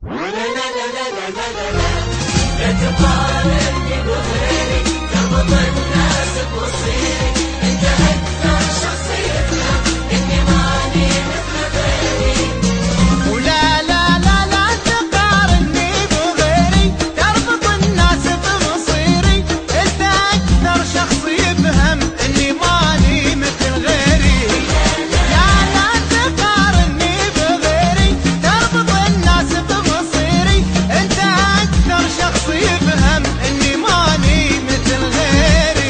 لا تقارني بغيري، تربط الناس بمصيري، انت اكثر شخص يفهم اني ماني مثل غيري. ولا لا لا لا تقارني بغيري، تربط الناس بمصيري، انت اكثر شخص يفهم اني ماني مثل غيري. لا لا تقارني بغيري، تربط الناس بمصيري، انت اكثر شخص يفهم اني ماني مثل غيري.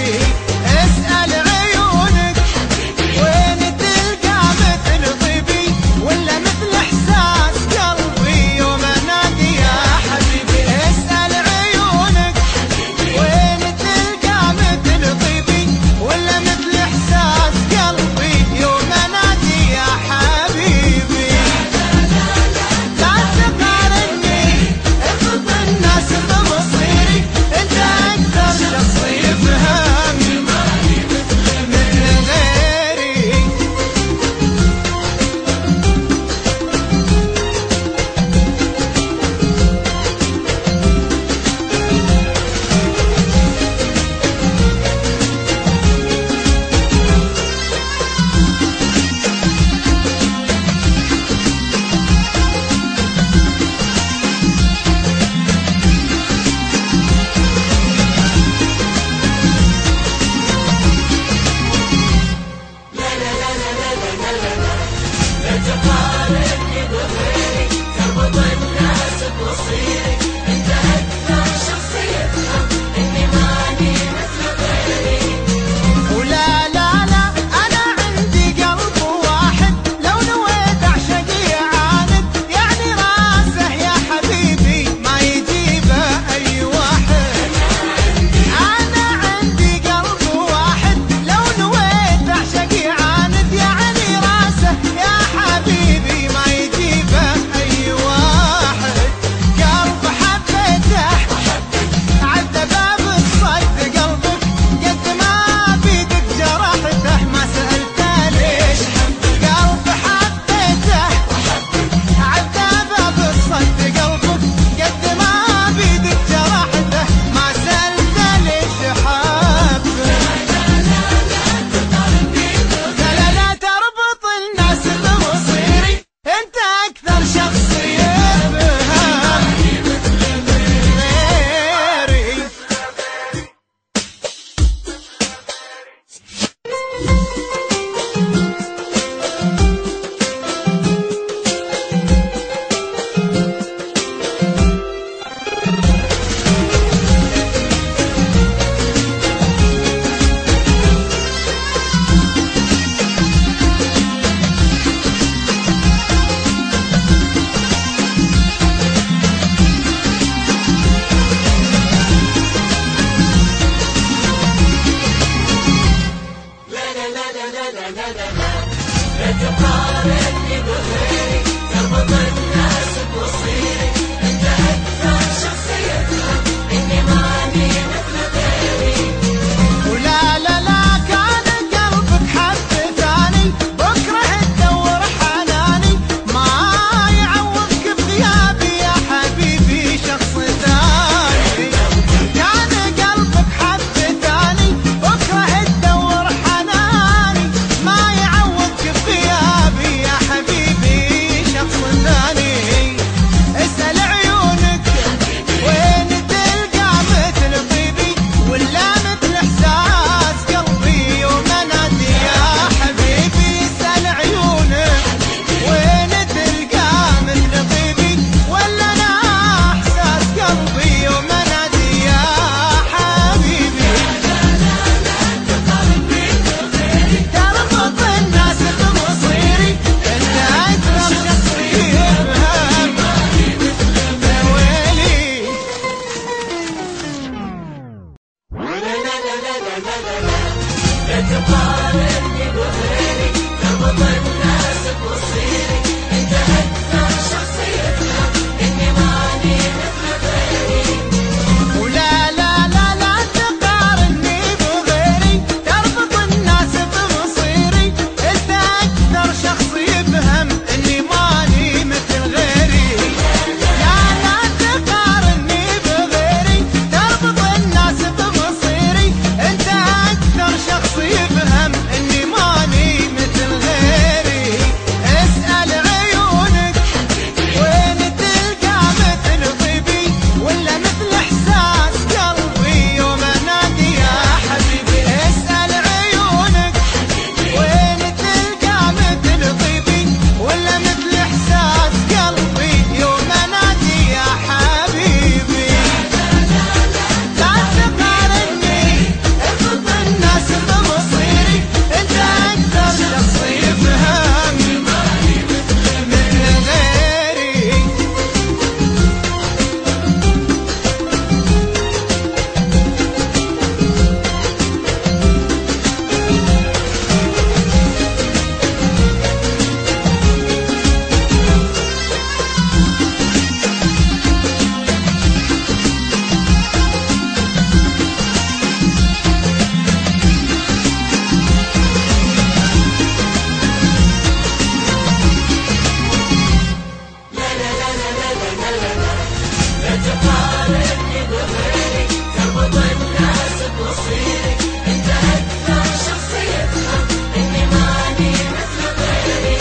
لا تقارني بغيري تربط الناس بمصيري انت اكثر شخص يفهم اني ماني مثل غيري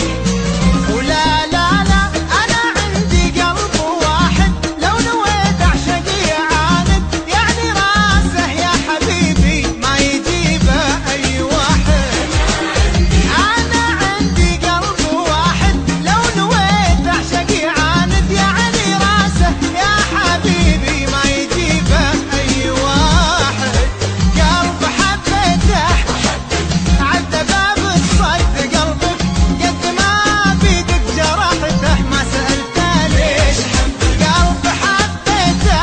ولا لا لا انا عندي قلب واحد لو نويت اعشق يعاند يعني راسه يا حبيبي ما يجيبه اي واحد انا عندي قلب واحد لو نويت اعشق يعاند يعني راسه يا حبيبي ما يجيبه اي واحد قلب حبيته عذبه بالصد قلبك قد ما بيدك جرحته ما سألته ليش قلب حبيته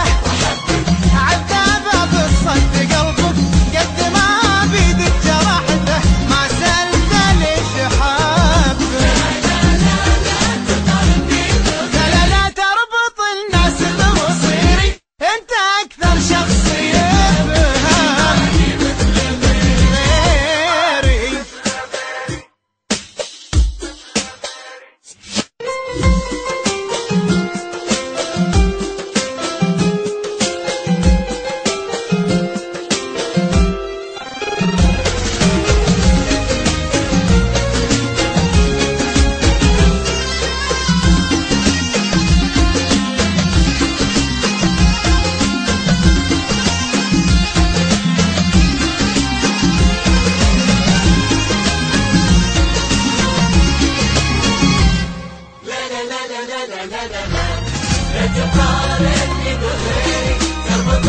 عذبه بالصد قلبك قد ما بيدك جرحته ما سألته ليش حبه لا لا لا تربط الناس بمصيري انت اكثر شخص يفهم غيري لا تقارني بغيري تربط